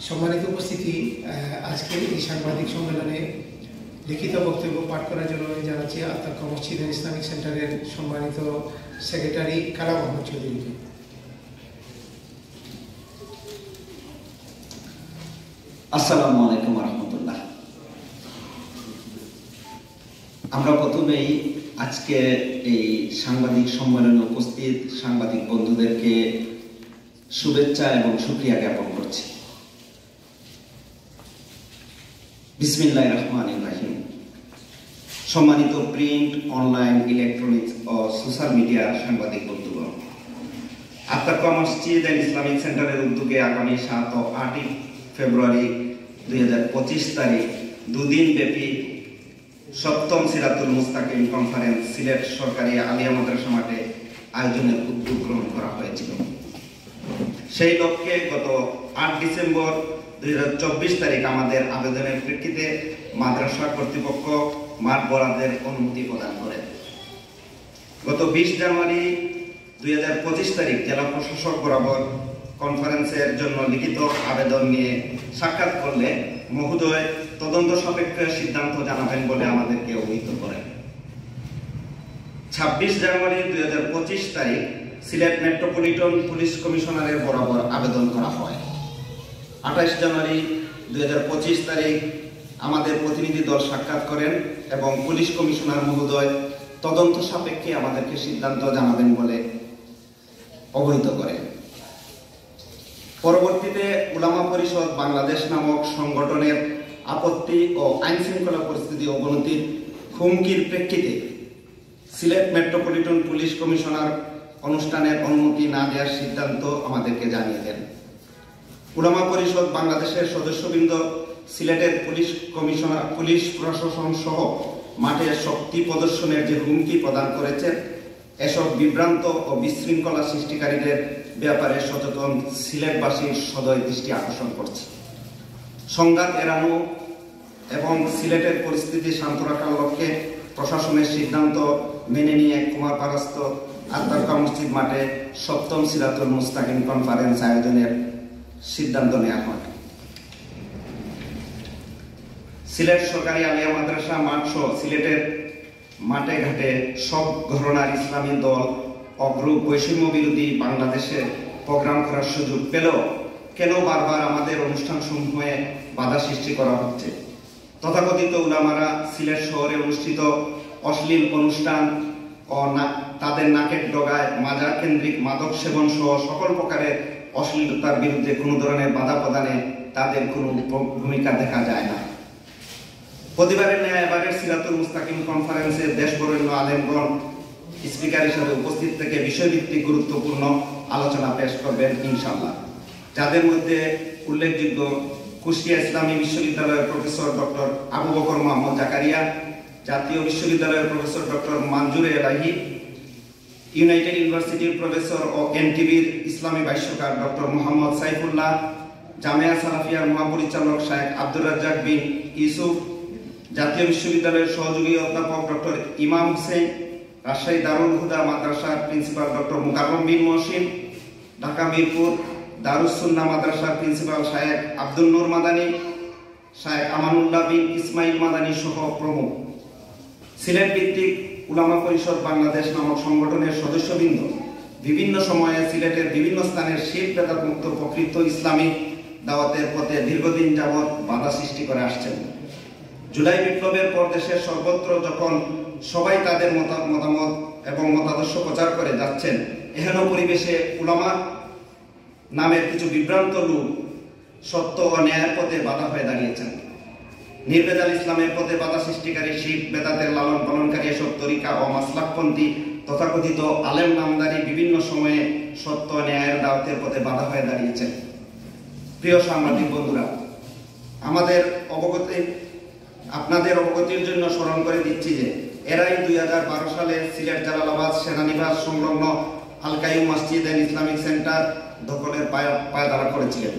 সম্মানিত উপস্থিতি, আজকে এই সাংবাদিক সম্মেলনে লিখিত বক্তব্য পাঠ করার জন্য আমি জানাচ্ছি আত্মাক্কা মসজিদ এন্ড ইসলামিক সেন্টারের সম্মানিত সেক্রেটারি কালাম আহমদ চৌধুরীকে। আসসালামু আলাইকুম রহমতুল্লাহ। আমরা প্রথমেই আজকে এই সাংবাদিক সম্মেলনে উপস্থিত সাংবাদিক বন্ধুদেরকে শুভেচ্ছা এবং শুকরিয়া জ্ঞাপন করছি। বিসমিল্লাহির রহমানির রহিম। সম্মানিত প্রিন্ট, অনলাইন, ইলেকট্রনিক্স ও সোশ্যাল মিডিয়ার সাংবাদিক বন্ধুগণ, আত্মাক্কা মসজিদ এন্ড ইসলামিক সেন্টারের উদ্যোগে আগামী 7 ও 8 ফেব্রুয়ারি 2025 তারিখ দুদিন ব্যাপী সপ্তম সিরাতুল মুস্তাকিম কনফারেন্স সিলেট সরকারি আলিয়া মাদ্রাসা মাঠে আয়োজনের উদ্যোগ গ্রহণ করা হয়েছিল। সেই লক্ষ্যে গত 8 ডিসেম্বর 2024 তারিখ আমাদের আবেদনের প্রেক্ষিতে মাদ্রাসা কর্তৃপক্ষ মাঠ বরাদ্দের অনুমতি প্রদান করে। গত 20 জানুয়ারি 2025 তারিখ জেলা প্রশাসক বরাবর কনফারেন্সের জন্য লিখিত আবেদন নিয়ে সাক্ষাৎ করলে মহোদয় তদন্ত সাপেক্ষে সিদ্ধান্ত জানাবেন বলে আমাদেরকে অবহিত করেন। 26 জানুয়ারি 2025 তারিখ সিলেট মেট্রোপলিটন পুলিশ কমিশনারের বরাবর আবেদন করা হয়। 28 জানুয়ারি 2025 তারিখ আমাদের প্রতিনিধি দল সাক্ষাৎ করেন এবং পুলিশ কমিশনার মহোদয় তদন্ত সাপেক্ষে আমাদেরকে সিদ্ধান্ত জানাবেন বলে অবহিত করেন। পরবর্তীতে উলামা পরিষদ বাংলাদেশ নামক সংগঠনের আপত্তি ও আইন শৃঙ্খলা পরিস্থিতি অবনতির হুমকির প্রেক্ষিতে সিলেট মেট্রোপলিটন পুলিশ কমিশনার অনুষ্ঠানের অনুমতি না দেওয়ার সিদ্ধান্ত আমাদেরকে জানিয়ে দেন। উলামা পরিষদ বাংলাদেশের সদস্যবৃন্দ সিলেটের পুলিশ কমিশনার, পুলিশ প্রশাসন সহ মাঠে শক্তি প্রদর্শনের যে হুমকি প্রদান করেছেন, এসব বিভ্রান্ত ও বিশৃঙ্খলা সৃষ্টিকারীদের ব্যাপারে সচেতন সিলেটবাসীর সদয় দৃষ্টি আকর্ষণ করছে। সংঘাত এড়ানো এবং সিলেটের পরিস্থিতি শান্ত রাখার লক্ষ্যে প্রশাসনের সিদ্ধান্ত মেনে নিয়ে কুমারপাড়াস্থ আত্মাক্কা মসজিদ মাঠে সপ্তম সিরাতুল মুস্তাকিম কনফারেন্স আয়োজনের সিদ্ধান্ত নেওয়া হয়। সিলেট সরকারি আলিয়া মাদ্রাসা মাঠ সহ সিলেটের মাঠে ঘাটে সব ঘরানার ইসলামী দল অগ্রুপ বৈষম্য বিরোধী বাংলাদেশে প্রোগ্রাম করার সুযোগ পেলেও কেন বারবার আমাদের অনুষ্ঠান সমূহে বাধা সৃষ্টি করা হচ্ছে? তথাকথিত উলামারা সিলেট শহরে অনুষ্ঠিত অশ্লীল অনুষ্ঠান ও তাদের নাকের ডগায় মাজার কেন্দ্রিক মাদক সেবন সহ সকল প্রকারের অশ্লীলতার বিরুদ্ধে কোনো ধরনের বাধা প্রদানে তাদের কোনো ভূমিকা দেখা যায় না। প্রতিবারের ন্যায় এবারের সিরাতুল মুস্তাকিম কনফারেন্সে দেশ বরেণ্য আলেমগণ স্পিকার হিসেবে উপস্থিত থেকে বিষয়ভিত্তিক গুরুত্বপূর্ণ আলোচনা পেশ করবেন ইনশাআল্লাহ, যাদের মধ্যে উল্লেখযোগ্য কুষ্টিয়া ইসলামী বিশ্ববিদ্যালয়ের প্রফেসর ডক্টর আবু বকর মোহাম্মদ জাকারিয়া, জাতীয় বিশ্ববিদ্যালয়ের প্রফেসর ডক্টর মঞ্জুরে এলাহি, ইউনাইটেড ইউনিভার্সিটির প্রফেসর ও এনটিভির ইসলামী ভাষ্যকার ডক্টর মোহাম্মদ সাইফুল্লাহ, জামিয়া সালাফিয়ার মহাপরিচালক শায়েখ আব্দুর রাজ্জাক বিন ইউসুফ, জাতীয় বিশ্ববিদ্যালয়ের সহযোগী অধ্যাপক ডক্টর ইমাম হোসেন, রাজশাহী দারুল হুদা মাদ্রাসার প্রিন্সিপাল ডক্টর মুকাররম বিন মহসিন, ঢাকা মিরপুর দারুস সুন্নাহ মাদ্রাসার প্রিন্সিপাল শায়েখ আব্দুল নূর মাদানী, শায়েখ আমানুল্লাহ বিন ইসমাইল মাদানী সহ প্রমুখ। সিলেট ভিত্তিক উলামা পরিষদ বাংলাদেশ নামক সংগঠনের সদস্যবৃন্দ বিভিন্ন সময়ে সিলেটের বিভিন্ন স্থানের শিরক বেদাত মুক্ত প্রকৃত ইসলামী দাওয়াতের পথে দীর্ঘদিন যাবৎ বাধা সৃষ্টি করে আসছেন। জুলাই বিপ্লবের পর দেশের সর্বত্র যখন সবাই তাদের মতামত এবং মতাদর্শ প্রচার করে যাচ্ছেন, এহেন পরিবেশে উলামা নামের কিছু বিভ্রান্ত লোক সত্য ও ন্যায়ের পথে বাধা হয়ে দাঁড়িয়েছেন। নির্ভেজাল ইসলামের পথে বাধা সৃষ্টিকারী শিরক বেদাতের লালন পালনকারী এসব তরিকা ও মাসলাকপন্থী তথাকথিত আলেম নামদারি বিভিন্ন সময়ে সত্য ন্যায়ের দাওয়াতের পথে বাধা হয়ে দাঁড়িয়েছেন। প্রিয় সাংবাদিক বন্ধুরা, আপনাদের অবগতির জন্য স্মরণ করে দিচ্ছি যে এরাই 2012 সালে সিলেট জালালাবাদ সেনানিবাস সংলগ্ন আল কাইয়ুম মসজিদ এন্ড ইসলামিক সেন্টার দখলের পায়দারা করেছিলেন।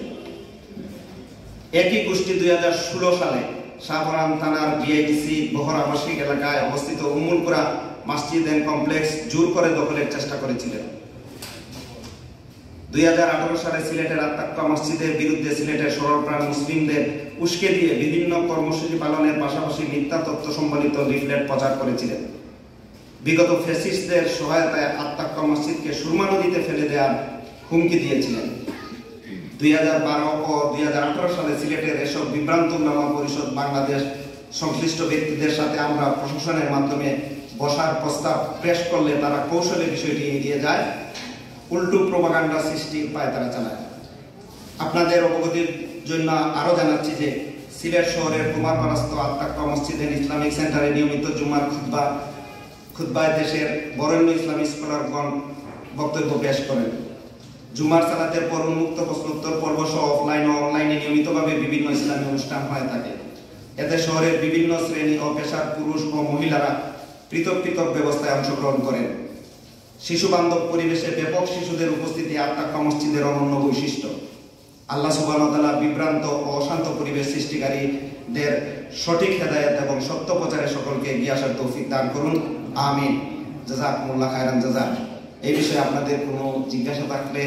একই গোষ্ঠী 2016 সালে শাহপরান থানার বিআইডিসি বহর আবাসিক এলাকায় অবস্থিত উম্মুলকুরা মসজিদ এন্ড কমপ্লেক্স জোর করে দখলের চেষ্টা করেছিলেন। 2018 সালে সিলেটের আত্তাক্কা মসজিদের বিরুদ্ধে সিলেটের সরলপ্রাণ মুসলিমদের উস্কে দিয়ে বিভিন্ন কর্মসূচি পালনের পাশাপাশি মিথ্যা তথ্য সম্বলিত লিফলেট প্রচার করেছিলেন। বিগত ফ্যাসিস্টদের সহায়তায় আত্তাক্কা মসজিদকে সুরমা নদীতে ফেলে দেওয়ার হুমকি দিয়েছিলেন। 2012 ও 2018 সালে সিলেটের এসব বিভ্রান্ত উলামা পরিষদ বাংলাদেশ সংশ্লিষ্ট ব্যক্তিদের সাথে আমরা প্রশাসনের মাধ্যমে বসার প্রস্তাব পেশ করলে তারা কৌশলে বিষয়টি এড়িয়ে যায়, উল্টো প্রোপাগান্ডা সৃষ্টির পায়তারা চালায়। আপনাদের অবগতির জন্য আরো জানাচ্ছি যে সিলেট শহরের কুমারপাড়াস্থ আত্তাক্কা মসজিদের ইসলামিক সেন্টারে নিয়মিত জুমার খুতবায় দেশের বরেণ্য ইসলামী স্কলারগণ বক্তব্য পেশ করেন। জুমার সালাতের পর উন্মুক্ত প্রশ্নোত্তর পর্ব সহ অফলাইন ও অনলাইনে নিয়মিতভাবে বিভিন্ন ইসলামী অনুষ্ঠান হয়ে থাকে। এতে শহরের বিভিন্ন শ্রেণী ও পেশার পুরুষ ও মহিলারা পৃথক পৃথক ব্যবস্থায় অংশগ্রহণ করেন। শিশু বান্ধব পরিবেশে ব্যাপক শিশুদের উপস্থিতি আত্তাক্কা মসজিদের অনন্য বৈশিষ্ট্য। আল্লাহ সুবহানাহু ওয়া তাআলা বিভ্রান্ত ও অশান্ত পরিবেশ সৃষ্টিকারীদের সঠিক হেদায়েত এবং সত্য প্রচারে সকলকে এগিয়ে আসার তৌফিক দান করুন, আমিন। জাযাকুমুল্লাহ খায়রান জাযা। এই বিষয়ে আপনাদের কোনো জিজ্ঞাসা থাকলে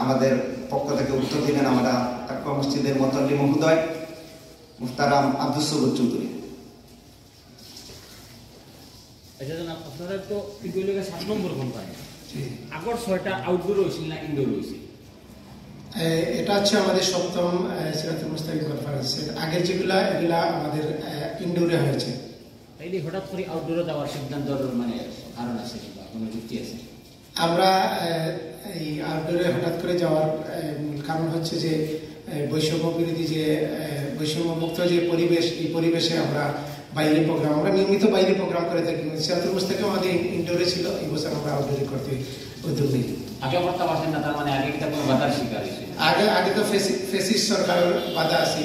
আমাদের পক্ষ থেকে উত্তর দিবেন আমরা আত্তাক্কা মসজিদের মুতাল্লি মহোদয় মুহতারাম আব্দুস সবুর চৌধুরী। আপনারা তো 7 নম্বর কোম্পানি, আগর 6টা আউটডোর হয়েছিল না ইনডোর হয়েছিল? এটা হচ্ছে আমাদের 7ম সিরাতুল মুস্তাকিম কনফারেন্সের আগের যেগুলা এগুলা আমাদের ইনডোরে হয়েছে। তাইলে হঠাৎ করে আউটডোরে যাওয়ার সিদ্ধান্ত মানে কারণ আছে বা কোনো যুক্তি আছে? আমরা এই আউটডোরে হঠাৎ করে যাওয়ার কারণ হচ্ছে যে বৈষম্য বিরোধী যে বৈষম্যমুক্ত যে পরিবেশ, এই পরিবেশে আমরা বাইরে প্রোগ্রাম, আমরা নিয়মিত বাইরে প্রোগ্রাম করে থাকি। সিরাতুল মুস্তাকিম আমাদের ইনডোরে ছিল, এই বছর আমরা আউটডোরে করতে উদ্যোগ নিই। আগে করতে পারছেন না, তার মানে আগে কি কোনো বাধার শিকার হয়েছে? আগে তো ফেসিস্ট সরকারের বাধা আছে,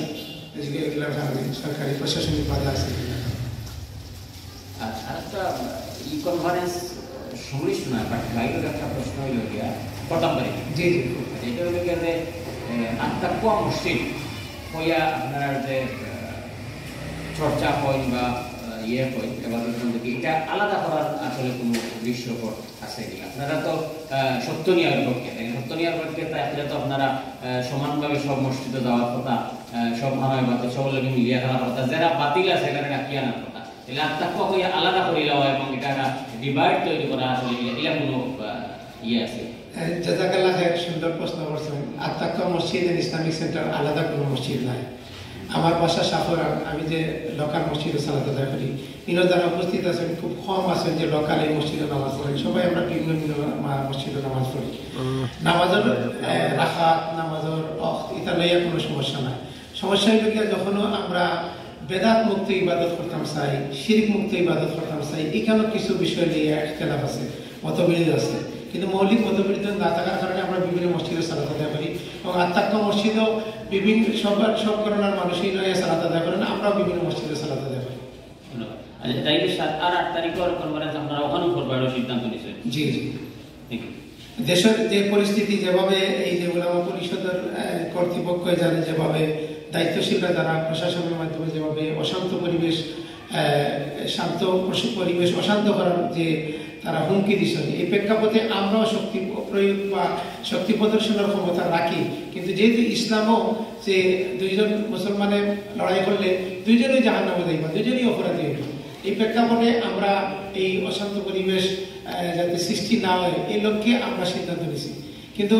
এগুলোর কারণে সরকারি প্রশাসনিক বাধা আছে। আর একটা ই কনফারেন্স সংশ্লিষ্ট নয়, বাট বাইরের একটা প্রশ্ন হইল গিয়া প্রথম তারিখ। জি জি, এটা হইল গিয়া যে আত্তাক্কা মসজিদ হইয়া আপনারা যে চর্চা হয় বা ইয়ে হয় এবার এটা আলাদা করার আসলে কোনো দৃশ্যপট আছে কি? আপনারা তো সত্য নিয়ার পক্ষে, সত্য নিয়ার পক্ষে তাই আপনারা তো আপনারা সমানভাবে সব মসজিদে যাওয়ার কথা, সব মানব বাতি সব লোক মিলিয়ে যাওয়ার কথা, যারা বাতিল আছে এখানে রাখি আনার কথা। তাহলে আত্তাক্কা হইয়া আলাদা করে দেওয়া এবং এটা একটা ডিভাইড তৈরি করা আসলে এটা কোনো ইয়ে আছে? জাযাকাল্লাহ খায়ের, সুন্দর প্রশ্ন করছেন। আত্তাক্কা মসজিদ এন্ড ইসলামিক সেন্টার আলাদা কোনো মসজিদ নাই। আমার বাসা সাফরা, আমি যে লোকাল মসজিদে সালাত আদায় করি, ইনো যারা উপস্থিত আছেন খুব কম আছেন যে লোকাল এই মসজিদে নামাজ পড়েন, সবাই আমরা বিভিন্ন মসজিদে নামাজ পড়ি। নামাজের রাখাত, নামাজের ওয়াক্ত এটা লইয়া কোনো সমস্যা নাই। সমস্যা হইল গিয়া যখন আমরা বেদাত মুক্ত ইবাদত করতাম চাই, শিরক মুক্ত ইবাদত করতাম চাই, এখানেও কিছু বিষয় নিয়ে ইখতিলাফ আছে, মতবিরোধ আছে। কিন্তু মৌলিক মতবিরোধ না থাকার কারণে আমরা বিভিন্ন মসজিদে সালাত আদায় করি এবং আত্তাক্কা মসজিদেও বিভিন্ন সব ধরনের মানুষই নয় সালাত আদায় করেন, আমরাও বিভিন্ন মসজিদে সালাত আদায় করি। তাইলে 7 আর 8 তারিখের কনফারেন্স আপনারা ওখানে করবার সিদ্ধান্ত নিয়েছেন? জি জি, দেশের যে পরিস্থিতি যেভাবে এই যে উলামা পরিষদের কর্তৃপক্ষ জানে, যেভাবে দায়িত্বশীলরা যারা প্রশাসনের মাধ্যমে যেভাবে অশান্ত পরিবেশ অশান্ত করার যে তারা হুমকি দিচ্ছেন, এই প্রেক্ষাপটে আমরাও শক্তি প্রয়োগ বা শক্তি প্রদর্শনের ক্ষমতা রাখি। কিন্তু যেহেতু ইসলামও যে দুইজন মুসলমানের লড়াই করলে দুইজনই জাহান্নামে যাইবা, দুইজনই অপরাধী হইব, এই প্রেক্ষাপটে আমরা এই অশান্ত পরিবেশ যাতে সৃষ্টি না হয় এই লক্ষ্যে আমরা সিদ্ধান্ত নিয়েছি। কিন্তু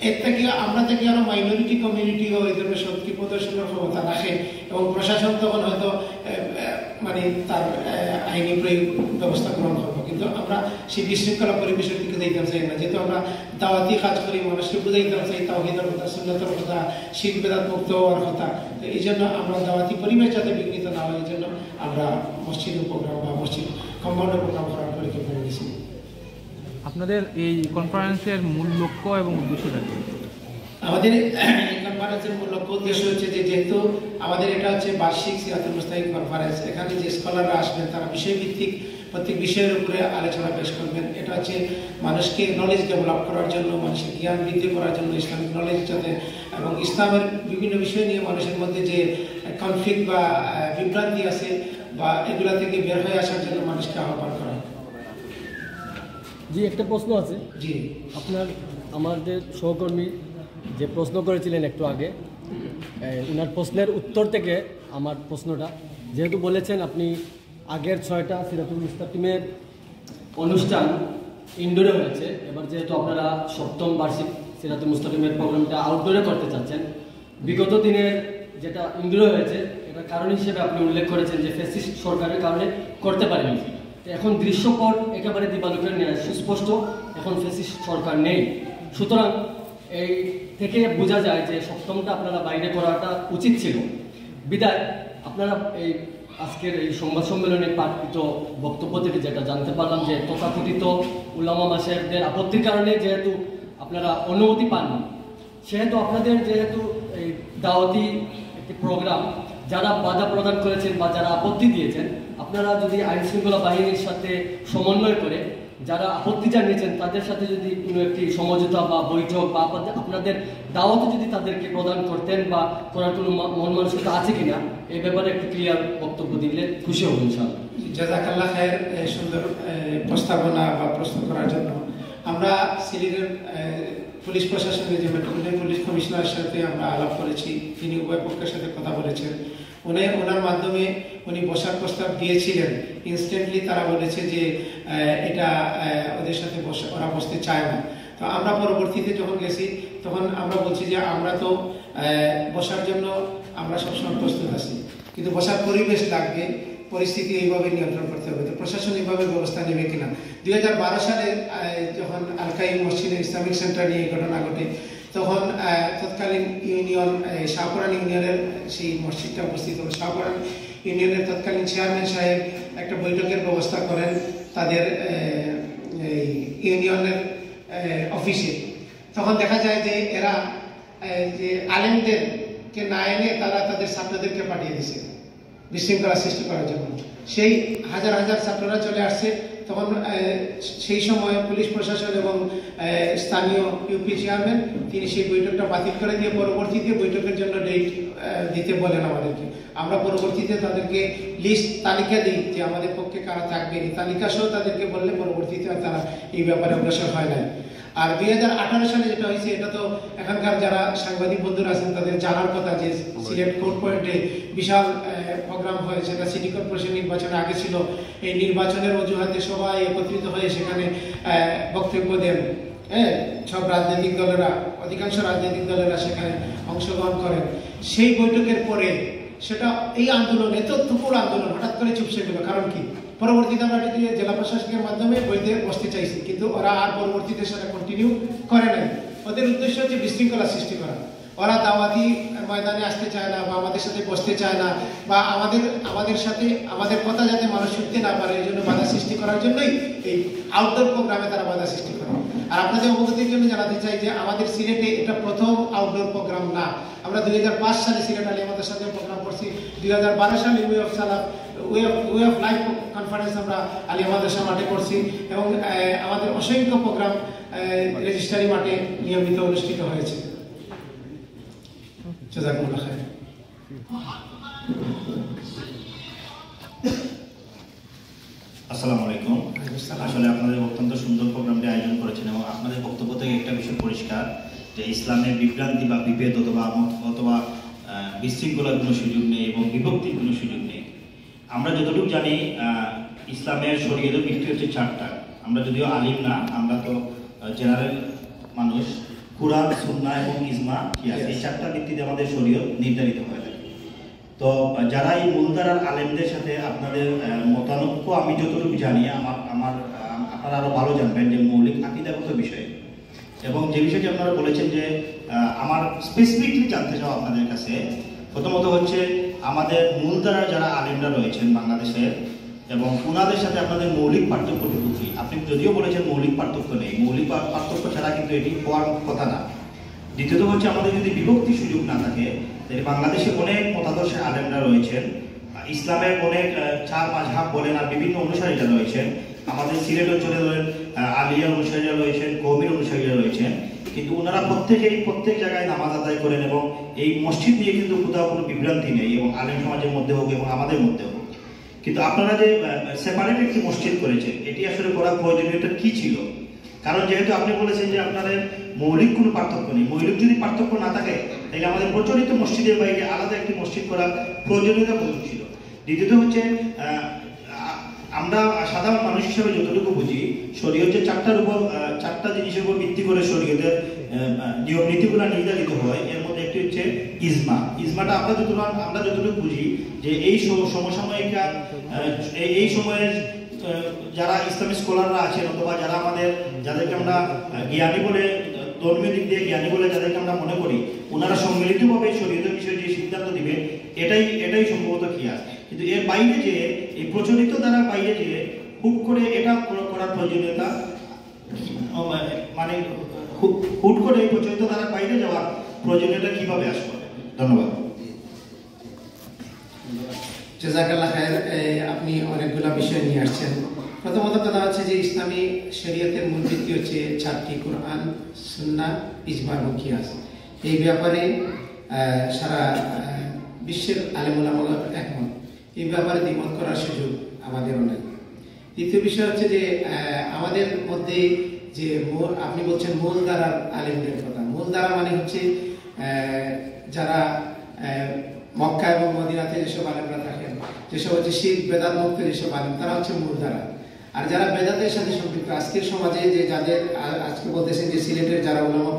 এর থেকে আমরা থেকে আরো মাইনরিটি কমিউনিটিও এই ধরনের শক্তি প্রদর্শনের ক্ষমতা রাখে এবং প্রশাসন তখন হয়তো মানে তার আইনি প্রয়োগ ব্যবস্থা গ্রহণ করবো। কিন্তু আমরা সেই বিশৃঙ্খলা পরিবেশের দিকে যাইতে চাই না, যেহেতু আমরা দাওয়াতি কাজ করি, মানুষকে বুঝাইতে চাই তাওহীদের কথা, সুন্নাতের কথা, শিরক বিদআত মুক্ত হওয়ার কথা। তো এই জন্য আমরা দাওয়াতি পরিবেশ যাতে বিঘ্নিত না হয়, এই জন্য আমরা মসজিদ প্রোগ্রাম বা মসজিদ কম্পাউন্ডে প্রোগ্রাম করার পরিকল্পনা নিয়েছি। আপনাদের এই কনফারেন্সের মূল লক্ষ্য এবং উদ্দেশ্যটা কি? আমাদের এই কনফারেন্সের মূল লক্ষ্য উদ্দেশ্য হচ্ছে যে যেহেতু আমাদের এটা হচ্ছে বার্ষিক সিরাতুল মুস্তাকিম কনফারেন্স, এখানে যে স্কলাররা আসবেন তারা বিষয়ভিত্তিক প্রত্যেক বিষয়ের উপরে আলোচনা পেশ করবেন। এটা হচ্ছে মানুষকে নলেজ ডেভেলপ করার জন্য, মানুষের জ্ঞান বৃদ্ধি করার জন্য, ইসলামিক নলেজ যাতে এবং ইসলামের বিভিন্ন বিষয় নিয়ে মানুষের মধ্যে যে কনফ্লিক্ট বা বিভ্রান্তি আছে বা এগুলা থেকে বের হয়ে আসার জন্য মানুষকে আহ্বান করা। জি, একটা প্রশ্ন আছে। জি, আপনার আমাদের সহকর্মী যে প্রশ্ন করেছিলেন একটু আগে, ওনার প্রশ্নের উত্তর থেকে আমার প্রশ্নটা, যেহেতু বলেছেন আপনি আগের 6টা সিরাতুল মুস্তাকিমের অনুষ্ঠান ইনডোরে হয়েছে, এবার যেহেতু আপনারা 7ম বার্ষিক সিরাতুল মুস্তাকিমের প্রোগ্রামটা আউটডোরে করতে চাচ্ছেন, বিগত দিনের যেটা ইনডোরে হয়েছে এটার কারণ হিসেবে আপনি উল্লেখ করেছেন যে ফ্যাসিস্ট সরকারের কারণে করতে পারেনি। এখন দৃশ্যপট একেবারে দিবালোকের ন্যায় সুস্পষ্ট, এখন ফ্যাসিস্ট সরকার নেই। সুতরাং এই থেকে বোঝা যায় যে 7মটা আপনারা বাইরে করাটা উচিত ছিল। বিদায় আপনারা এই আজকের এই সংবাদ সম্মেলনে পাঠিত বক্তব্য থেকে যেটা জানতে পারলাম যে তথাকথিত উলামা মাশায়েখদের আপত্তির কারণে যেহেতু আপনারা অনুমতি পাননি, সেহেতু আপনাদের যেহেতু এই দাওয়াতি একটি প্রোগ্রাম যারা বাধা প্রদান করেছেন বা যারা আপত্তি দিয়েছেন, আপনারা যদি আইন শৃঙ্খলা বাহিনীর সাথে সমন্বয় করে যারা আপত্তি জানিয়েছেন তাদের সাথে যদি কোনো একটি সমঝোতা বা বৈঠক বা আপনাদের দাওয়াতে যদি তাদেরকে প্রদান করতেন বা করার কোনো মন মানসিকতা আছে কিনা, এই ব্যাপারে একটু ক্লিয়ার বক্তব্য দিলে খুশি হব ইনশাআল্লাহ। জাযাকাল্লাহ খায়ের, সুন্দর প্রস্তাবনা বা প্রশ্ন করার জন্য। আমরা সিলেটের পুলিশ প্রশাসনের যে মেট্রোপলিটন পুলিশ কমিশনারের সাথে আমরা আলাপ করেছি, তিনি উভয় পক্ষের সাথে কথা বলেছেন। ওনার মাধ্যমে উনি বসার প্রস্তাব দিয়েছিলেন। ইনস্ট্যান্টলি তারা বলেছে যে এটা ওদের সাথে ওরা বসতে চায় না। তো আমরা পরবর্তীতে যখন গেছি তখন আমরা বলছি যে আমরা তো বসার জন্য আমরা সবসময় প্রস্তুত আছি, কিন্তু বসার পরিবেশ লাগবে, পরিস্থিতি এইভাবে নিয়ন্ত্রণ করতে হবে। তো প্রশাসন এইভাবে ব্যবস্থা নেবে কিনা। 2012 সালে যখন আল-কাইম মসজিদে ইসলামিক সেন্টার নিয়ে ঘটনা ঘটে, তখন তৎকালীন ইউনিয়ন শাহপুরান ইউনিয়নের সেই মসজিদটা অবস্থিত, শাহপুরান ইউনিয়নের তৎকালীন চেয়ারম্যান সাহেব একটা বৈঠকের ব্যবস্থা করেন তাদের ইউনিয়নের অফিসে। তখন দেখা যায় যে এরা যে আলেমদেরকে না এনে তারা তাদের ছাত্রদেরকে পাঠিয়ে দিয়েছে বিশৃঙ্খলা সৃষ্টি করার জন্য। সেই হাজার হাজার ছাত্ররা চলে আসছে। তখন সেই সময় পুলিশ প্রশাসন এবং স্থানীয় ইউপি চেয়ারম্যান তিনি সেই বৈঠকটা বাতিল করে দিয়ে পরবর্তীতে বৈঠকের জন্য ডেট দিতে বলেন আমাদেরকে। আমরা পরবর্তীতে তাদেরকে লিস্ট তালিকা দিই যে আমাদের পক্ষে কারা থাকবে, এই তালিকা সহ তাদেরকে বললে পরবর্তীতে তারা এই ব্যাপারে অগ্রসর হয় নাই। আর 2018 সালে যেটা হয়েছে, এটা তো এখানকার যারা সাংবাদিক বন্ধুরা আছেন তাদের জানার কথা যে সিলেট কোর্ট পয়েন্টে বিশাল প্রোগ্রাম হয়, সেটা সিটি কর্পোরেশন নির্বাচনের আগে ছিল। এই নির্বাচনের অজুহাতে সবাই একত্রিত হয়ে সেখানে বক্তব্য দেন। সব রাজনৈতিক দলেরা, অধিকাংশ রাজনৈতিক দলেরা সেখানে অংশগ্রহণ করেন। সেই বৈঠকের পরে সেটা এই আন্দোলন, এত তুপুর আন্দোলন হঠাৎ করে চুপসে গেল। কারণ কি? পরবর্তীতে আমরা জেলা প্রশাসকের মাধ্যমে বইতে বসতে চাইছি, কিন্তু ওরা আর পরবর্তীতে সেটা কন্টিনিউ করে নাই। ওদের উদ্দেশ্য হচ্ছে বিশৃঙ্খলা সৃষ্টি করা। ওরা দাওয়াতি ময়দানে আসতে চায় না বা আমাদের সাথে বসতে চায় না, বা আমাদের সাথে আমাদের কথা যাতে মানুষ শুনতে না পারে এই জন্য বাধা সৃষ্টি করার জন্যই এই আউটডোর প্রোগ্রামে তারা বাধা সৃষ্টি করে। আর আপনাদের অবগতির জন্য জানাতে চাই যে আমাদের সিলেটে এটা প্রথম আউটডোর প্রোগ্রাম না। আমরা 2005 সালে সিলেট আলিয়া মাদ্রাসাতে প্রোগ্রাম করছি। 2012 সালে ওয়ে অফ লাইফ কনফারেন্স আমরা আলিয়া মাদ্রাসা মাঠে করছি, এবং আমাদের অসংখ্য প্রোগ্রাম রেজিস্ট্রারি মাঠে নিয়মিত অনুষ্ঠিত হয়েছে। জাযাকুমুল্লাহ খাইর। আসসালামু আলাইকুম। আসলে আপনাদের অত্যন্ত সুন্দর প্রোগ্রামটি আয়োজন করেছেন, এবং আপনাদের বক্তব্য থেকে একটা বিষয় পরিষ্কার যে ইসলামের বিভ্রান্তি বা বিভেদ অথবা বিশৃঙ্খলার কোনো সুযোগ নেই এবং বিভক্তির কোনো সুযোগ নেই। আমরা যতটুকু জানি ইসলামের শরীয়তের ভিত্তি হচ্ছে 4টা। আমরা যদিও আলিম না, আমরা তো জেনারেল মানুষ। কুরআন, সুন্নাহ এবং ইজমা, এই 4টা ভিত্তিতে আমাদের শরীয়ত নির্ধারিত হয়ে থাকে। তো যারা এই মূলধারার আলেমদের সাথে আপনাদের মতানৈক্য, আমি যতটুকু জানি, আপনারা আরো ভালো জানবেন যে মৌলিক আকীদাগত বিষয়, এবং যে বিষয়টি আপনারা বলেছেন যে আমার স্পেসিফিকলি জানতে চাও আপনাদের কাছে, প্রথমত হচ্ছে আমাদের মূলধারার যারা আলেমরা রয়েছেন বাংলাদেশের, এবং ওনাদের সাথে আপনাদের মৌলিক পার্থক্যটুকু কি? আপনি যদিও বলেছেন মৌলিক পার্থক্য নেই, মৌলিক পার্থক্য ছাড়া কিন্তু এটি হওয়ার কথা না। দ্বিতীয়ত হচ্ছে আমাদের যদি বিভক্তি সুযোগ না থাকে, তাহলে বাংলাদেশে অনেক মতাদর্শের আলেমরা রয়েছেন, ইসলামের অনেক 4 মাযহাব বলেন আর বিভিন্ন অনুসারীরা রয়েছেন। আমাদের সিলেট অঞ্চলে ধরেন আলিয়া অনুসারীরা রয়েছেন, কওমির অনুসারীরা রয়েছেন, কিন্তু ওনারা প্রত্যেক জায়গায় নামাজ আদায় করেন, এবং এই মসজিদ নিয়ে কিন্তু কোথাও কোনো বিভ্রান্তি নেই, এবং আলেম সমাজের মধ্যে হোক এবং আমাদের মধ্যে হোক। কিন্তু আপনারা যে সেপারেট একটি মসজিদ করেছেন, এটি আসলে করার প্রয়োজনীয়তা কি ছিল? কারণ যেহেতু আপনি বলেছেন যে আপনাদের মৌলিক কোনো পার্থক্য নেই, মৌলিক যদি পার্থক্য না থাকে তাহলে আমাদের প্রচলিত মসজিদের বাইরে আলাদা একটি মসজিদ করার প্রয়োজনীয়তা প্রয়োজন ছিল। দ্বিতীয়ত হচ্ছে আমরা সাধারণ মানুষ হিসেবে যতটুকু বুঝি, শরীয়তের চারটা জিনিসের উপর ভিত্তি করে শরীয়তের নিয়ম নীতিগুলো নির্ধারিত হয়। এর মধ্যে একটি হচ্ছে ইজমা। ইজমাটা আমরা যতটুকু বুঝি যে এই সমসাময়িক এই সময়ের যারা ইসলামিক স্কলাররা আছেন অথবা যারা যাদেরকে আমরা জ্ঞানী বলে, ধর্মীয় দিক দিয়ে জ্ঞানী বলে যাদেরকে আমরা মনে করি, ওনারা সম্মিলিতভাবে শরীয়তের বিষয়ে যে সিদ্ধান্ত দিবে এটাই সম্ভবত কিয়াস। কিন্তু এর বাইরে যে এই প্রচলিত দ্বারা বাইরে যে হুট করে এটা করার প্রয়োজনীয়তা, মানে হুট করে এই প্রচলিত দ্বারা বাইরে যাওয়ার প্রয়োজনীয়তা কিভাবে আসবে? ধন্যবাদ। জাযাকাল্লাহ খায়ের। আপনি অনেকগুলো বিষয় নিয়ে আসছেন। প্রথমত কথা হচ্ছে যে ইসলামী শরীয়তের মূল ভিত্তি হচ্ছে 4টি: কোরআন, সুন্নাহ, ইজমা এবং কিয়াস। এই ব্যাপারে সারা বিশ্বের আলেম ওলামারা একমত। এই ব্যাপারে দ্বিমত করার সুযোগ আমাদেরও নেই। দ্বিতীয় বিষয় হচ্ছে যে আমাদের মধ্যে যে আপনি বলছেন মূল ধারার আলেমদের কথা। মূল ধারা মানে হচ্ছে যারা মক্কা এবং মদিনাতে যেসব আলেমরা থাকেন, যেসব হচ্ছে শিরক বেদাত মুক্ত যেসব আলেম, তারা হচ্ছে মূল ধারা। আর যারা বেদাতের সাথে সম্পৃক্ত, আজকের সমাজে যে যাদের আজকে বলতেছেন যে সিলেটের যারা উলামা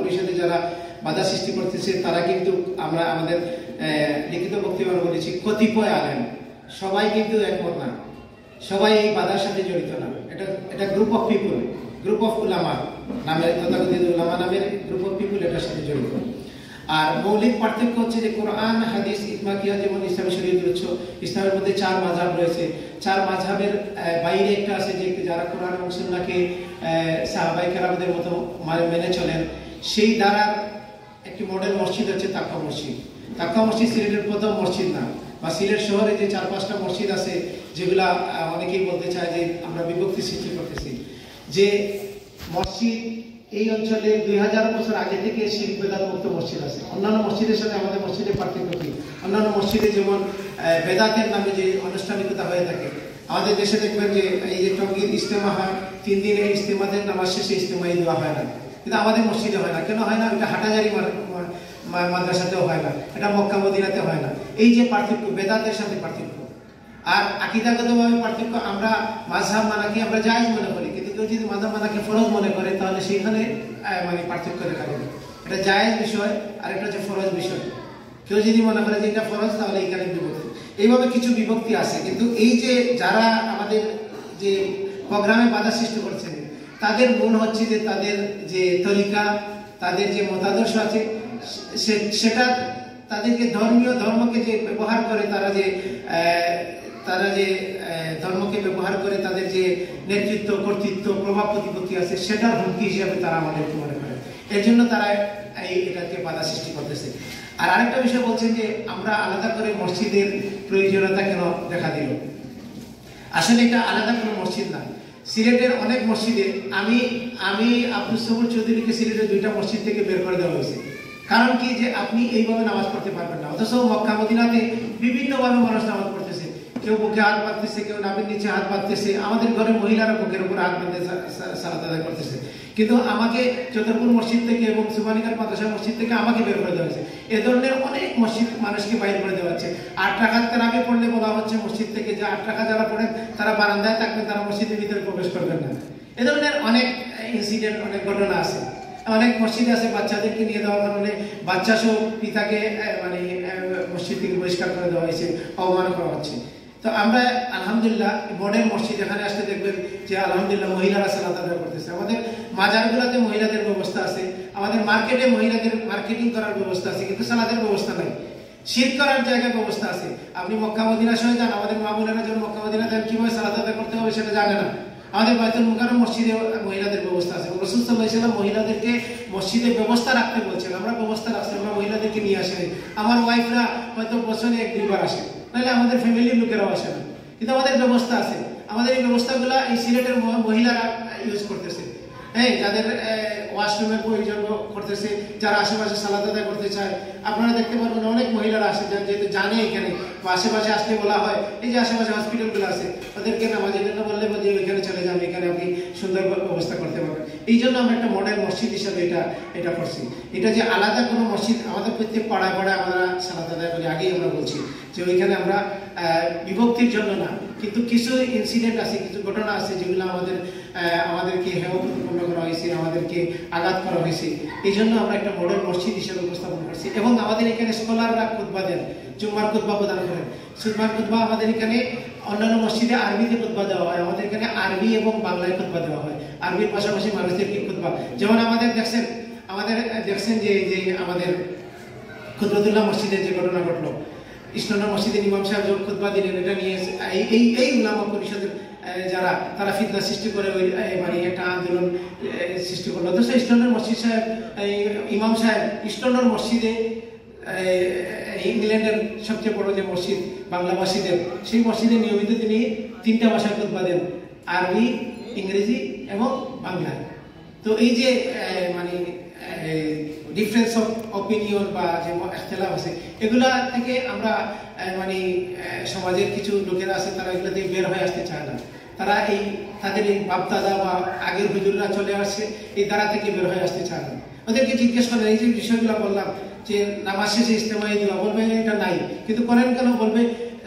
পরিষদে যারা বাধা সৃষ্টি করতেছে, তারা কিন্তু আমরা আমাদের লিখিত বক্তব্য বলেছি কতিপয় আলেম, সবাই কিন্তু একমত না, সবাই এই বাধার সাথে জড়িত না। এটা group of people, group of উলামা নামের, তথাকথিত উলামা নামের গ্রুপ অফ পিপুল এটার সাথে জড়িত। আর মৌলিক পার্থক্য হচ্ছে যে কোরআন, হাদিস, ইজমা, কিয়াস, যেমন ইসলামী শরীয়তের উৎস, ইসলামের মধ্যে 4 মাযহাব রয়েছে। 4 মাযহাবের বাইরে একটা আছে যে যারা কোরআন এবং সুন্নাহকে সাহাবায়ে কেরামদের মতো মেনে চলেন, সেই দ্বারা একটি মডেল মসজিদ হচ্ছে তাকওয়া মসজিদ। তাকওয়া মসজিদ সিলেটের প্রথম মসজিদ না, বা সিলেট শহরে যে 4-5টা মসজিদ আছে যেগুলা অনেকেই বলতে চায় যে আমরা বিভক্তি সৃষ্টি করতেছি, যে মসজিদ এই অঞ্চলে 2000 বছর আগে থেকে শিরক বেদাত মুক্ত মসজিদ আছে। অন্যান্য মসজিদের সাথে আমাদের মসজিদের পার্থক্য কি? অন্যান্য মসজিদে যেমন বেদাতের নামে যে আনুষ্ঠানিকতা হয়ে থাকে, আমাদের দেশে দেখবেন যে এই যে টঙ্গীর ইজতেমা হয়, 3 দিনের ইজতেমাদের নামাজ শেষে ইজতেমাই দেওয়া হয় না, কিন্তু আমাদের মসজিদে হয় না। কেন হয় না? এটা হাটাজারি মাদ্রাসাতেও হয় না, এটা মক্কা মদিনাতে হয় না। এই যে পার্থক্য, বেদাতের সাথে পার্থক্য। আর আকীদাগতভাবে পার্থক্য, আমরা মাযহাব মানাকে আমরা জায়েজ মনে করি, কিন্তু কেউ যদি মাযহাব মানাকে ফরজ মনে করে তাহলে সেখানে মানে পার্থক্য দেখা যাবে। এটা জায়েজ বিষয় আর এটা হচ্ছে ফরজ বিষয়। কেউ যদি মনে করে যে এটা ফরজ, তাহলে এখানে বিভক্তি। এইভাবে কিছু বিভক্তি আছে, কিন্তু এই যে যারা আমাদের যে প্রোগ্রামে বাধা সৃষ্টি করছেন, তাদের মূল হচ্ছে যে তাদের যে তরিকা, তাদের যে মতাদর্শ আছে, সেটা তাদেরকে ধর্মকে যে ব্যবহার করে, তারা যে ধর্মকে ব্যবহার করে তাদের যে নেতৃত্ব, কর্তৃত্ব, প্রভাব প্রতিপত্তি আছে, সেটার হুমকি হিসেবে তারা আমাদেরকে মনে করে। এর জন্য তারা এটাকে বাধা সৃষ্টি করতেছে। আর আরেকটা বিষয় বলছেন যে আমরা আলাদা করে মসজিদের প্রয়োজনীয়তা কেন দেখা দিল। আসলে এটা আলাদা কোনো মসজিদ না। সিলেটের অনেক মসজিদে আমি আব্দুল সবুর চৌধুরীকে সিলেটের 2টা মসজিদ থেকে বের করে দেওয়া হয়েছে। কারণ কি, যে আপনি এইভাবে নামাজ পড়তে পারবেন না। অথচ মক্কা মদিনাতে বিভিন্নভাবে মানুষ নামাজ পড়তেছে, কেউ বুকে হাত বাঁধতেছে, কেউ নাভির নিচে হাত বাঁধতেছে, আমাদের ঘরে মহিলারা বুকের উপর হাত বাঁধতে সালাত আদায় করতেছে। কিন্তু আমাকে চতুরপুর মসজিদ থেকে এবং সুবানিকার মাদ্রাসা মসজিদ থেকে আমাকে বের করে দেওয়া হয়েছে। এ ধরনের অনেক মসজিদ মানুষকে বাইর করে দেওয়া হচ্ছে। 8 রাকাত তারাবি পড়লে বলা হচ্ছে মসজিদ থেকে যে 8 রাকাত যারা পড়েন তারা বারান্দায় থাকবেন, তারা মসজিদের ভিতরে প্রবেশ করবেন না। এ ধরনের অনেক ইনসিডেন্ট, অনেক ঘটনা আছে। অনেক মসজিদে আছে বাচ্চাদেরকে নিয়ে দেওয়ার কারণে বাচ্চা সহ পিতাকে মানে মসজিদ থেকে বহিষ্কার করে দেওয়া হয়েছে, অবমান করা হচ্ছে। তো আমরা আলহামদুলিল্লাহ মডেল মসজিদ এখানে আসতে দেখবেন যে আলহামদুলিল্লাহ মহিলারা সালাত আদায় করতেছে। আমাদের মাজারগুলোতে মহিলাদের ব্যবস্থা আছে, আমাদের মার্কেটে মহিলাদের মার্কেটিং করার ব্যবস্থা আছে, কিন্তু সালাতের ব্যবস্থা নাই। শিরক করার জায়গায় ব্যবস্থা আছে। আপনি মক্কা মদিনা সহ যান, আমাদের মা বোনেরা যখন মক্কা মদিনা যান কিভাবে সালাত আদায় করতে হবে সেটা জানে না। আমাদের বাইতুল মুকাররম মসজিদে মহিলাদের ব্যবস্থা আছে। রাসূল সাল্লাল্লাহু আলাইহি ওয়াসাল্লাম মহিলাদেরকে মসজিদে ব্যবস্থা রাখতে বলছেন, আমরা ব্যবস্থা রাখছি, আমরা মহিলাদেরকে নিয়ে আসি। আমার ওয়াইফরা হয়তো বছরে 1-2 বার আসে, নাহলে আমাদের ফ্যামিলির লোকেরাও আসে না, কিন্তু আমাদের ব্যবস্থা আছে। আমাদের এই ব্যবস্থাগুলো এই সিলেটের মহিলারা ইউজ করতেছে। হ্যাঁ, যাদের ওয়াশরুমের প্রয়োজন করতেছে, যারা আশেপাশে সালাত আদায় করতে চায়, আপনারা দেখতে পারবেন অনেক মহিলারা আসে যেহেতু জানে এখানে বা আশেপাশে আসতে বলা হয়, এই যে আশেপাশে হসপিটালগুলো আছে ওদেরকে নামাজের জন্য বললে যে ওইখানে চলে যান, এখানে আপনি সুন্দর ব্যবস্থা করতে পারবেন। এই জন্য আমরা একটা মডেল মসজিদ হিসাবে এটা করছি। এটা যে আলাদা কোনো মসজিদ, আমাদের প্রত্যেক পাড়ায় পাড়ায় আমরা সালাত আদায় করি, আগেই আমরা বলছি যে ওইখানে আমরা বিভক্তির জন্য না, কিন্তু কিছু ইনসিডেন্ট আছে, কিছু ঘটনা আছে যেগুলো আমাদেরকে হেয় প্রতিপন্ন করা হয়েছে, আমাদেরকে আঘাত করা হয়েছে, এই জন্য আমরা একটা মডেল মসজিদ হিসেবে উপস্থাপন করছি। এবং আমাদের এখানে স্কলাররা খুতবা দেন, জুম্মার খুতবা প্রদান করেন। জুম্মার খুতবা আমাদের এখানে অন্যান্য মসজিদে আরবিতে খুতবা দেওয়া হয়, আমাদের এখানে আরবি এবং বাংলায় খুতবা দেওয়া হয়। আরবির পাশাপাশি মানুষদেরকে খুতবা, যেমন আমাদের দেখছেন যে আমাদের কুদরতুল্লাহ মসজিদের যে ঘটনা ঘটলো, ইসলামা মসজিদের ইমাম সাহেব যখন খুতবা দিলেন, এটা নিয়ে এই উলামা পরিষদের যারা তারা ফিতনা সৃষ্টি করে ওই মানে একটা আন্দোলন সৃষ্টি করলো। তো ইসলামের মসজিদ সাহেব, ইমাম সাহেব ইসলামের মসজিদে, ইংল্যান্ডের সবচেয়ে বড় যে মসজিদ বাংলাভাষীদের, সেই মসজিদে নিয়মিত তিনি 3টা ভাষায় খুতবা দেন, আরবি, ইংরেজি এবং বাংলায়। তো এই যে মানে ডিফারেন্স অফ অপিনিয়ন বা যে ইখতিলাফ আছে, এগুলা থেকে আমরা মানে সমাজের কিছু লোকেরা আছে তারা এগুলো থেকে বের হয়ে আসতে চায় না, তারা তাদের এই বাপদাদা বা আগের হুজুররা চলে আসছে এই দ্বারা থেকে বের হয়ে আসতে চায় না। ওদেরকে জিজ্ঞেস করেন, এই যে বিষয়গুলো বললাম যে নামাজ শেষে ইজতেমাই দোয়া, বলবে এটা নাই, কিন্তু করেন কেন? বলবে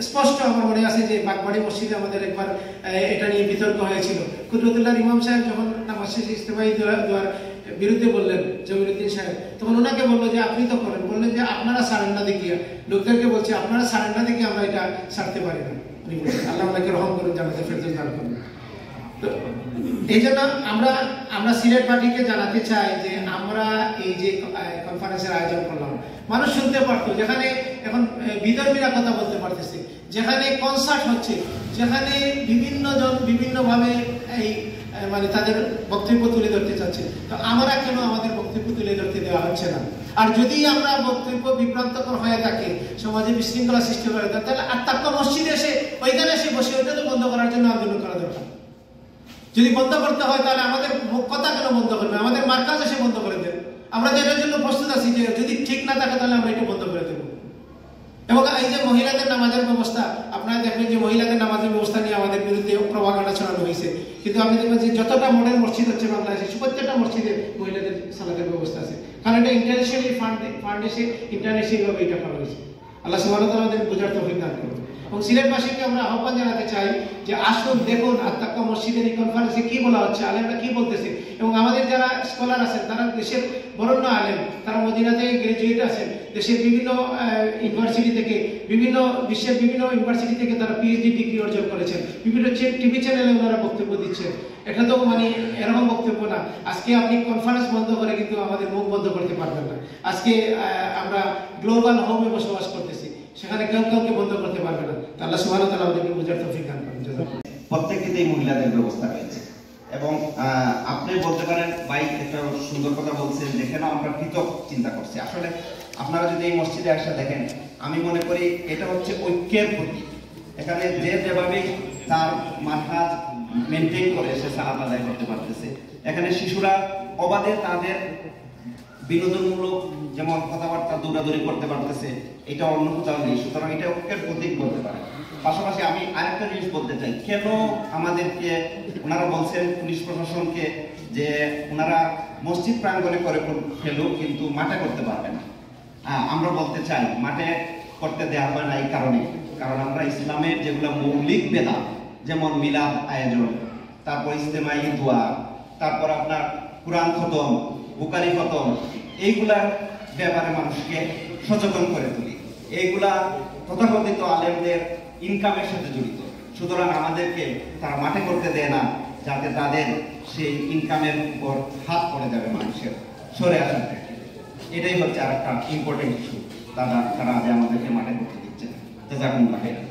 স্পষ্ট আমার মনে আছে যে বাগবাড়ি মসজিদে আমাদের একবার এটা নিয়ে বিতর্ক হয়েছিল। কুদরতুল্লাহর ইমাম সাহেব যখন নামাজ শেষে ইজতেমাই দোয়ার বিরুদ্ধে বললেন জমিরুদ্দিন সাহেব, তখন ওনাকে বললো যে আপনি তো করেন, বললেন যে আপনারা ছাড়েন না দেখিয়া, লোকদেরকে বলছে আপনারা ছাড়েন না দেখি আমরা এটা ছাড়তে পারি না। উনি বলছেন আল্লাহ ওনাকে রহম করুন, জান্নাতুল ফেরদৌস দান করুন। তো এই জন্য আমরা সিলেট পার্টিকে জানাতে চাই যে আমরা এই যে কনফারেন্সের আয়োজন করলাম, মানুষ শুনতে পারতো, যেখানে এখন বিধর্মীরা কথা বলতে পারতেছে, যেখানে কনসার্ট হচ্ছে, যেখানে বিভিন্ন জন বিভিন্নভাবে এই মানে তাদের বক্তব্য তুলে ধরতে চাচ্ছে, তো আমরা কেন আমাদের বক্তব্য তুলে ধরতে দেওয়া হচ্ছে না? আর যদি আমরা বক্তব্য বিভ্রান্তকর হয়ে থাকে, সমাজে বিশৃঙ্খলা সৃষ্টি করে, তাহলে আত্মাক্কা মসজিদে এসে ওইখানে এসে বসে ওইটা তো বন্ধ করার জন্য আন্দোলন করা দরকার। যদি বন্ধ করতে হয় তাহলে আমাদের কথা কেন বন্ধ করবে? আমাদের মার্কাজ এসে বন্ধ করে দেবে। আমরা এটার জন্য প্রস্তুত আছি যে যদি ঠিক না থাকে তাহলে আমরা এটা বন্ধ করে দেবো। এবং এই যে মহিলাদের নামাজের ব্যবস্থা, আপনারা দেখবেন যে মহিলাদের নামাজের ব্যবস্থা নিয়ে আমাদের বিরুদ্ধে প্রভাকাণ্ডা ছড়ানো হয়েছে, কিন্তু আপনি দেখবেন যে যতটা মডেল মসজিদ হচ্ছে বাংলাদেশে, প্রত্যেকটা মসজিদে মহিলাদের সালাতের ব্যবস্থা আছে, কারণ এটা ইন্টারন্যাশনালি ফান্ড এসে ইন্টারন্যাশনালি ভাবে এটা করা হয়েছে। আল্লাহ সুবহানাহু ওয়া তাআলা আমাদের বোঝার তৌফিক দান করুন। এবং সিলেটবাসীকে আমরা আহ্বান জানাতে চাই যে আসুন, দেখুন আত্মাক্কা মসজিদের এই কনফারেন্সে কি বলা হচ্ছে, আলেমরা কি বলতেছে। এবং আমাদের যারা স্কলার আছেন, তারা দেশের বরেণ্য আলেম, তারা মদিনা থেকে গ্রাজুয়েট আছেন, দেশের বিভিন্ন ইউনিভার্সিটি থেকে, বিশ্বের বিভিন্ন ইউনিভার্সিটি থেকে তারা পিএইচডি ডিগ্রি অর্জন করেছেন, বিভিন্ন টিভি চ্যানেলে ওনারা বক্তব্য দিচ্ছেন। এটা তো মানে এরকম বক্তব্য না। আজকে আপনি কনফারেন্স বন্ধ করে কিন্তু আমাদের মুখ বন্ধ করতে পারবেন না। আজকে আমরা গ্লোবাল হোমে বসবাস করতেছি, সেখানে কেউ কাউকে বন্ধ করতে পারবে না। আল্লাহ সুবহানাহু ওয়া তাআলা আমাদেরকে বোঝার তৌফিক দান করুন। প্রত্যেকটিতেই মহিলাদের ব্যবস্থা রয়েছে। এবং আপনি বলতে পারেন ভাই একটা সুন্দর কথা বলছেন, দেখে না আমরা পৃথক চিন্তা করছি। আসলে আপনারা যদি এই মসজিদে আসা দেখেন, আমি মনে করি এটা হচ্ছে ঐক্যের প্রতীক। এখানে যে যেভাবে তার মাথা মেনটেন করে সে সালাত আদায় করতে পারতেছে। এখানে শিশুরা অবাধে তাদের বিনোদনমূলক যেমন কথাবার্তা দৌড়াদৌড়ি করতে পারতেছে, এটা অন্য কোথাও নেই। সুতরাং এটা ঐক্যের প্রতীক বলতে পারে। পাশাপাশি আমি আরেকটা জিনিস বলতে চাই, কেন আমাদেরকে ওনারা বলছেন পুলিশ প্রশাসনকে যে ওনারা মসজিদ প্রাঙ্গণে করে ফেলুক কিন্তু মাঠে করতে পারবে না। আমরা বলতে চাই মাঠে করতে দেওয়া হয় না এই কারণ আমরা ইসলামের যেগুলো মৌলিক বেদাত, যেমন মিলাদ আয়োজন, তারপর ইজতেমাই দোয়া, তারপর আপনার কুরআন খতম, বুখারী খতম, এইগুলার ব্যাপারে মানুষকে সচেতন করে তুলি। এইগুলা তথাকথিত আলেমদের ইনকামের সাথে জড়িত। সুতরাং আমাদেরকে তারা মাঠে করতে দেয় না, যাতে তাদের সেই ইনকামের উপর হাত পড়ে যাবে মানুষের সরে আসার থেকে। এটাই হচ্ছে আর একটা ইম্পর্টেন্ট ইস্যু। তারা আজ আমাদেরকে মাঠে করতে দিচ্ছে না। জাযাকুমুল্লাহ খাইরান।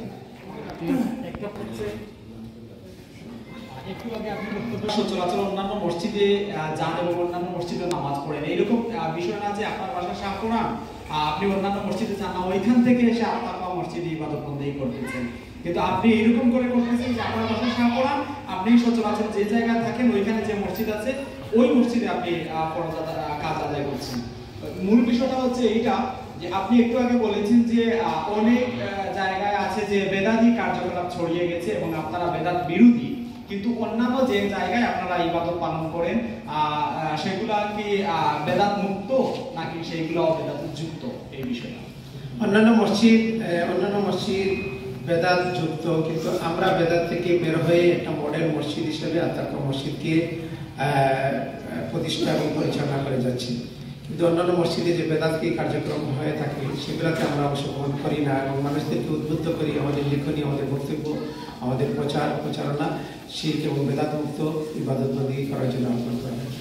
একটু আগে আপনি সচরাচর অন্যান্য মসজিদে যান এবং অন্যান্য মসজিদে নামাজ পড়েন, এইরকম বিষয় না যে আপনার বাসা শাহপুরা, আপনি অন্যান্য মসজিদে যান না, ওইখান থেকে এসে আত্মাক্কা মসজিদে ইবাদত বন্দেগী করতেছেন। কিন্তু আপনি এরকম করে করতেছেন যে আপনার বাসা শাহপুরা, আপনি সচরাচর যে জায়গায় থাকেন ওইখানে যে মসজিদ আছে ওই মসজিদে আপনি ফরজ কাজ আদায় করছেন। মূল বিষয়টা হচ্ছে এইটা যে আপনি একটু আগে বলেছেন যে অনেক জায়গায় আছে যে বেদাতি কার্যকলাপ ছড়িয়ে গেছে এবং আপনারা বেদাত বিরোধী, কিন্তু অন্যান্য যে জায়গায় আপনারা ইবাদত পালন করেন সেগুলা কি বেদাত মুক্ত নাকি সেইগুলো বেদাত যুক্ত, এই বিষয়টা? অন্যান্য মসজিদ বেদাত যুক্ত, কিন্তু আমরা বেদাত থেকে বের হয়ে একটা মডেল মসজিদ হিসেবে আত্মাক্কা মসজিদকে প্রতিষ্ঠা এবং পরিচালনা করে যাচ্ছি। কিন্তু অন্যান্য মসজিদে যে বেদাতী কার্যক্রম হয়ে থাকে সেগুলোতে আমরা অংশগ্রহণ করি না এবং মানুষদেরকে উদ্বুদ্ধ করি আমাদের লেখনী, আমাদের বক্তব্য, আমাদের প্রচারণা শিরক এবং বেদাত মুক্ত ইবাদতবন্দি করার জন্য আহ্বান করা হয়।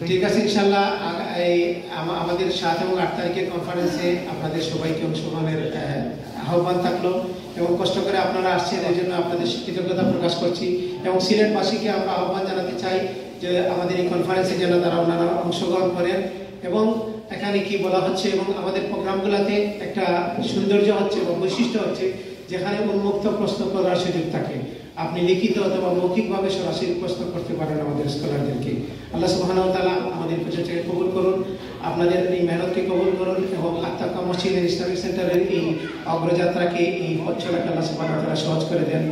ঠিক আছে, ইনশাআল্লাহ আমাদের 7 এবং 8 তারিখের কনফারেন্সে আপনাদের সবাইকে অংশগ্রহণের আহ্বান থাকলো এবং কষ্ট করে আপনারা আসছেন এই জন্য আপনাদের কৃতজ্ঞতা প্রকাশ করছি এবং সিলেটবাসীকে আমরা আহ্বান জানাতে চাই যে আমাদের এই কনফারেন্সে যেন তারা ওনারা অংশগ্রহণ করেন এবং এখানে কি বলা হচ্ছে এবং আমাদের প্রোগ্রামগুলোতে একটা সৌন্দর্য হচ্ছে বা বৈশিষ্ট্য হচ্ছে যেখানে উন্মুক্ত প্রশ্ন করার সুযোগ থাকে। আপনি লিখিত অথবা মৌখিকভাবে সরাসরি প্রশ্ন করতে পারেন আমাদের স্কলারদেরকে। আল্লাহ সুবহানাহু ওয়া তাআলা আমাদের প্রচেষ্টাকে কবুল করুন, আপনাদের এই মেহনতকে কবুল করুন এবং আত্মাক্কা মসজিদ ইসলামিক সেন্টারের এই অগ্রযাত্রাকে এই পথ চলাকে আল্লাহ সুবহানাহু ওয়া তাআলা সহজ করে দেন।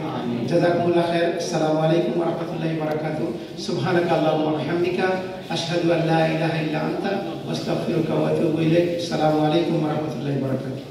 জাযাকুমুল্লাহ খায়র। আসসালামু আলাইকুম ওয়া রাহমাতুল্লাহি ওয়া বারাকাতুহু। সুবহানাকা আল্লাহুম্মা ওয়া বিহামদিকা আশহাদু আল্লা ইলাহা ইল্লা আনতা আস্তাগফিরুকা ওয়া আতুবু ইলাইক। আসসালামু আলাইকুম ওয়া রাহমাতুল্লাহি ওয়া বারাকাতুহু।